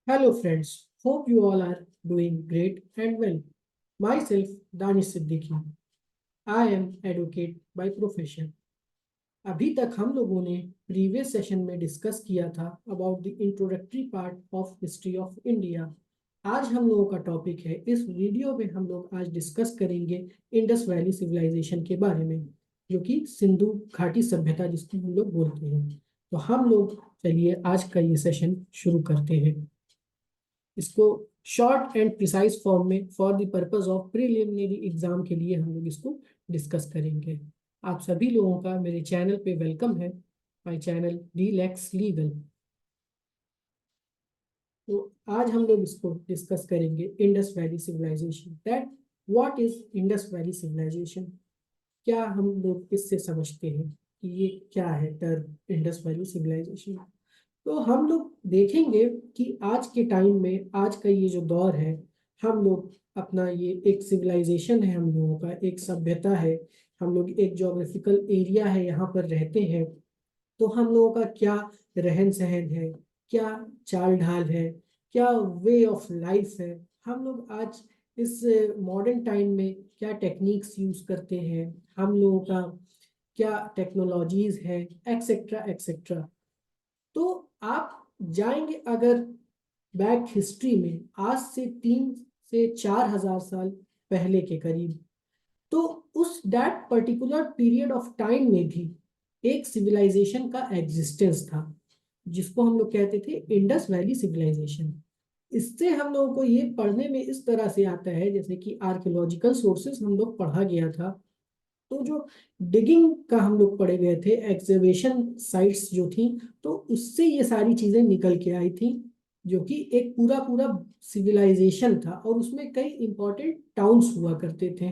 Hello friends, hope you all are doing great and well. Myself, Danish Siddiqui. I am advocate by profession. अभी तक हम लोगों ने previous session में discuss किया था about the introductory part of history of India. आज हम लोगों का टॉपिक है, इस वीडियो में हम लोग आज डिस्कस करेंगे इंडस वैली सिविलाइजेशन के बारे में, जो कि सिंधु घाटी सभ्यता जिसको हम लोग बोलते हैं। तो हम लोग चलिए आज का ये सेशन शुरू करते हैं। इसको शॉर्ट एंड प्रिसाइज फॉर्म में for the purpose of preliminary exam के लिए हम लोग इसको डिस्कस करेंगे। आप सभी लोगों का मेरे चैनल पे वेलकम है, माय चैनल डीलेक्स लीगल। तो आज हम लोग इसको डिस्कस करेंगे Indus valley civilisation, that what is Indus valley civilisation. क्या हम लोग इससे समझते हैं कि ये क्या है टर्म इंडस वैली सिविलाइजेशन। तो हम लोग देखेंगे कि आज के टाइम में, आज का ये जो दौर है, हम लोग अपना ये एक सिविलाइजेशन है, हम लोगों का एक सभ्यता है, हम लोग एक जोग्राफिकल एरिया है, यहाँ पर रहते हैं। तो हम लोगों का क्या रहन सहन है, क्या चाल ढाल है, क्या वे ऑफ लाइफ है, हम लोग आज इस मॉडर्न टाइम में क्या टेक्निक्स यूज करते हैं, हम लोगों का क्या टेक्नोलॉजीज है, एक्सेट्रा एक्सेट्रा। तो आप जाएंगे अगर बैक हिस्ट्री में, आज से 3 से 4 हजार साल पहले के करीब, तो उस that particular period of time में भी एक सिविलाइजेशन का एग्जिस्टेंस था, जिसको हम लोग कहते थे इंडस वैली सिविलाइजेशन। इससे हम लोगों को ये पढ़ने में इस तरह से आता है, जैसे कि आर्कियोलॉजिकल सोर्सेस हम लोग पढ़ा गया था। तो जो डिगिंग का हम लोग पढ़े गए थे, एक्सकवेशन साइट्स जो थी, तो उससे ये सारी चीजें निकल के आई थी, जो कि एक पूरा पूरा सिविलाइजेशन था और उसमें कई इंपॉर्टेंट टाउन्स हुआ करते थे।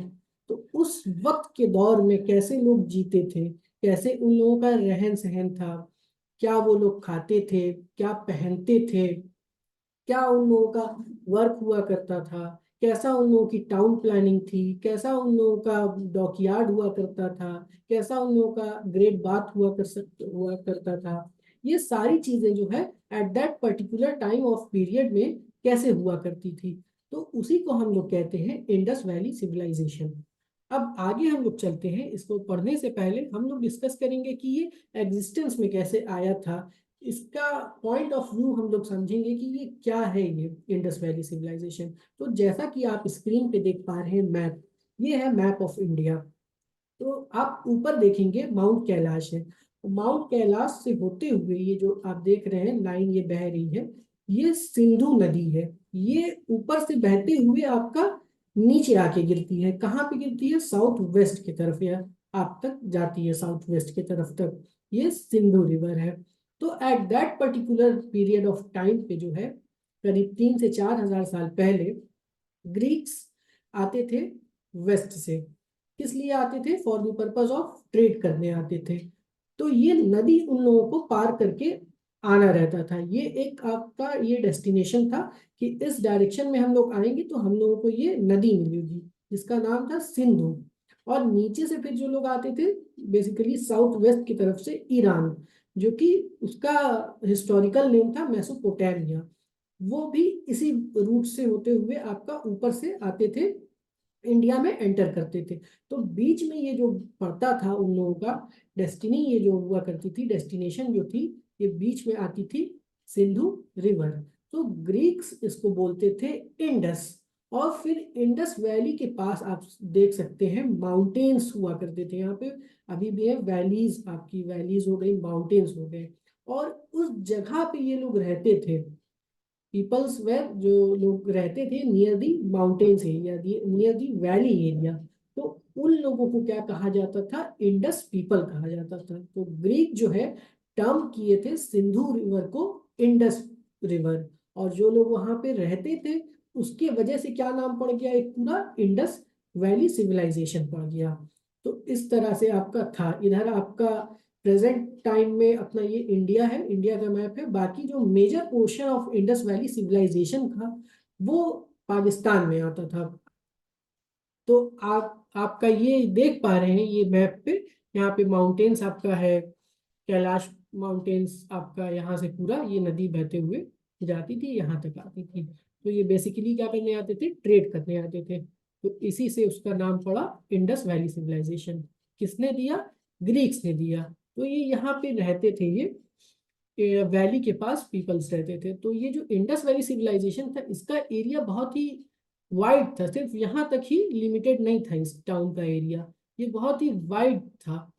तो उस वक्त के दौर में कैसे लोग जीते थे, कैसे उन लोगों का रहन सहन था, क्या वो लोग खाते थे, क्या पहनते थे, क्या उन लोगों का वर्क हुआ करता था, कैसा उन लोगों की टाउन प्लानिंग थी, कैसा उन लोगों का डॉकयार्ड हुआ करता था, कैसा उन लोगों का ग्रेट बाथ हुआ करता था, ये सारी चीजें जो है at that particular time of period में कैसे हुआ करती थी। तो उसी को हम लोग कहते हैं इंडस वैली सिविलाइजेशन। अब आगे हम लोग चलते हैं, इसको पढ़ने से पहले हम लोग डिस्कस करेंगे कि ये एग्जिस्टेंस में कैसे आया था। इसका पॉइंट ऑफ व्यू हम लोग समझेंगे कि ये क्या है, ये इंडस वैली सिविलाइजेशन। तो जैसा कि आप स्क्रीन पे देख पा रहे हैं मैप, ये है मैप ऑफ इंडिया। तो आप ऊपर देखेंगे माउंट कैलाश है, माउंट कैलाश से होते हुए ये जो आप देख रहे हैं लाइन ये बह रही है, ये सिंधु नदी है। ये ऊपर से बहते हुए आपका नीचे आके गिरती है, कहाँ पे गिरती है, साउथ वेस्ट की तरफ, या आप तक जाती है साउथ वेस्ट की तरफ तक, ये सिंधु रिवर है। तो at that particular period of time पे जो है, करीब 3 से 4 हजार साल पहले, ग्रीक्स आते थे वेस्ट से। किस लिए आते थे, for the purpose of trade करने आते थे। तो ये नदी उन लोगों को पार करके आना रहता था, ये एक आपका ये डेस्टिनेशन था कि इस डायरेक्शन में हम लोग आएंगे तो हम लोगों को ये नदी मिलेगी, जिसका नाम था सिंधु। और नीचे से फिर जो लोग आते थे, बेसिकली साउथ वेस्ट की तरफ से ईरान, जो कि उसका हिस्टोरिकल नेम था मेसोपोटामिया, वो भी इसी रूट से होते हुए आपका ऊपर से आते थे, इंडिया में एंटर करते थे। तो बीच में ये जो पड़ता था उन लोगों का डेस्टिनी, ये जो हुआ करती थी डेस्टिनेशन जो थी, ये बीच में आती थी सिंधु रिवर। तो ग्रीक्स इसको बोलते थे इंडस। और फिर इंडस वैली के पास आप देख सकते हैं माउंटेन्स हुआ करते थे यहाँ पे, अभी भी है वैलीज, आपकी वैलीज हो गई, माउंटेन्स हो गए। और उस जगह पे ये लोग रहते थे, पीपल्स वेयर, जो लोग रहते थे near the mountains area, near the valley area, तो उन लोगों को क्या कहा जाता था, इंडस पीपल कहा जाता था। तो ग्रीक जो है टर्म किए थे सिंधु रिवर को इंडस रिवर, और जो लोग वहां पे रहते थे उसके वजह से क्या नाम पड़ गया, एक पूरा इंडस वैली सिविलाइजेशन पड़ गया। तो इस तरह से आपका था, इधर आपका प्रेजेंट टाइम में अपना ये इंडिया है, इंडिया का मैप है, बाकी जो major portion of Indus valley civilisation था वो पाकिस्तान में आता था। तो आप आपका ये देख पा रहे हैं ये मैप पे, यहाँ पे माउंटेन्स आपका है, कैलाश माउंटेन्स आपका यहाँ से पूरा ये नदी बहते हुए जाती थी, यहाँ तक आती थी। तो ये बेसिकली क्या करने आते थे, ट्रेड करने आते थे। तो इसी से उसका नाम पड़ा इंडस वैली सिविलाइजेशन। किसने दिया, ग्रीक्स ने दिया। तो ये यहाँ पे रहते थे, ये वैली के पास पीपल्स रहते थे। तो ये जो इंडस वैली सिविलाइजेशन था, इसका एरिया बहुत ही वाइड था, सिर्फ यहाँ तक ही लिमिटेड नहीं था इस टाउन का एरिया, ये बहुत ही वाइड था।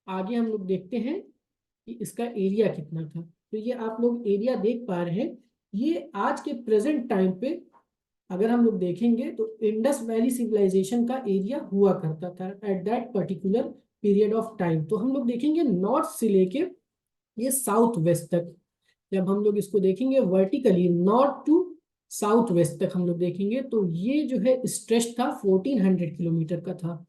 आगे हम लोग देखते हैं कि इसका एरिया कितना था। तो ये आप लोग एरिया देख पा रहे हैं, ये आज के प्रेजेंट टाइम पे अगर हम लोग देखेंगे तो इंडस वैली सिविलाइजेशन का एरिया हुआ करता था at that particular period of time. तो हम लोग देखेंगे नॉर्थ से लेके ये साउथ वेस्ट तक, जब हम लोग इसको देखेंगे vertically north to south west तक हम लोग देखेंगे, तो ये जो है स्ट्रेच था 1400 किलोमीटर का था,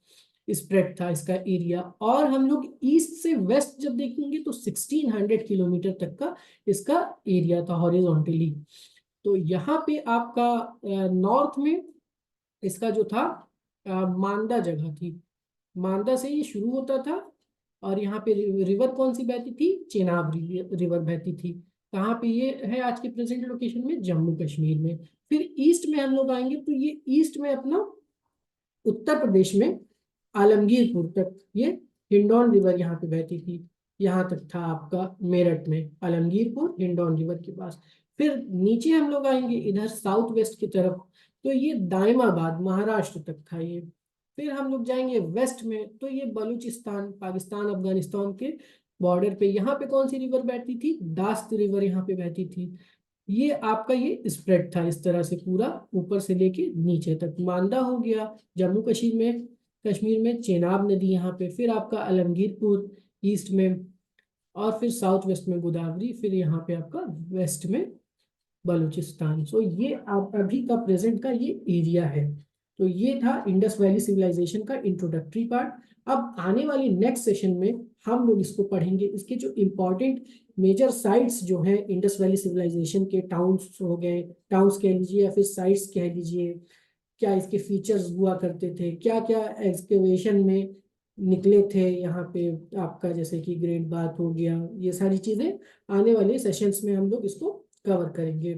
स्प्रेड था इसका एरिया। और हम लोग ईस्ट से वेस्ट जब देखेंगे तो 1600 किलोमीटर तक का इसका एरिया था हॉरिजॉन्टली। तो यहाँ पे आपका नॉर्थ में इसका जो था मांदा जगह थी, मांदा से ये शुरू होता था। और यहाँ पे रिवर कौन सी बहती थी, चेनाब रिवर बहती थी। कहाँ पे ये है आज के प्रेजेंट लोकेशन में, जम्मू कश्मीर में। फिर ईस्ट में हम लोग आएंगे तो ये ईस्ट में अपना उत्तर प्रदेश में आलमगीरपुर तक ये हिंडौन रिवर यहाँ पे बहती थी, यहाँ तक था आपका मेरठ में आलमगीरपुर हिंडौन रिवर के पास। फिर नीचे हम लोग आएंगे इधर साउथ वेस्ट की तरफ, तो ये दायमाबाद महाराष्ट्र तक था ये। फिर हम लोग जाएंगे वेस्ट में तो ये बलूचिस्तान पाकिस्तान अफगानिस्तान के बॉर्डर पे, यहाँ पे कौन सी रिवर बहती थी, दास्त रिवर यहाँ पे बहती थी। ये आपका ये स्प्रेड था इस तरह से पूरा ऊपर से लेके नीचे तक। मांदा हो गया जम्मू कश्मीर में, चेनाब नदी यहाँ पे, फिर आपका आलमगीरपुर ईस्ट में, और फिर साउथ वेस्ट में गोदावरी, फिर यहाँ पे आपका वेस्ट में बलूचिस्तान। सो ये आप अभी का प्रेजेंट का ये एरिया है। तो ये था इंडस वैली सिविलाइजेशन का इंट्रोडक्टरी पार्ट। अब आने वाली नेक्स्ट सेशन में हम लोग इसको पढ़ेंगे, इसके जो इम्पोर्टेंट मेजर साइट्स जो हैं इंडस वैली सिविलाइजेशन के, टाउन्स हो गए, टाउन्स कह लीजिए या फिर साइट्स कह लीजिए, क्या इसके फीचर्स हुआ करते थे, क्या क्या एक्सकेवेशन में निकले थे यहाँ पे आपका, जैसे कि ग्रेट बाथ हो गया, ये सारी चीजें आने वाले सेशंस में हम लोग इसको कवर करेंगे।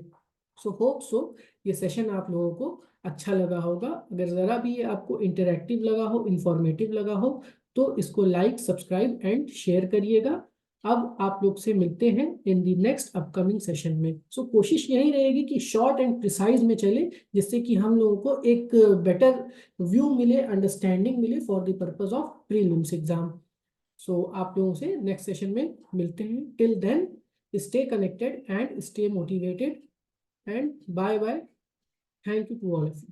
सो होप सो ये सेशन आप लोगों को अच्छा लगा होगा। अगर ज़रा भी ये आपको इंटरेक्टिव लगा हो, इंफॉर्मेटिव लगा हो, तो इसको लाइक सब्सक्राइब एंड शेयर करिएगा। अब आप लोग से मिलते हैं इन दी नेक्स्ट अपकमिंग सेशन में। सो कोशिश यही रहेगी कि शॉर्ट एंड प्रिसाइज में चले, जिससे कि हम लोगों को एक बेटर व्यू मिले, अंडरस्टैंडिंग मिले for the purpose of prelims exam. So आप लोगों से नेक्स्ट सेशन में मिलते हैं। Till then stay connected and stay motivated, and bye bye. Thank you to all of you.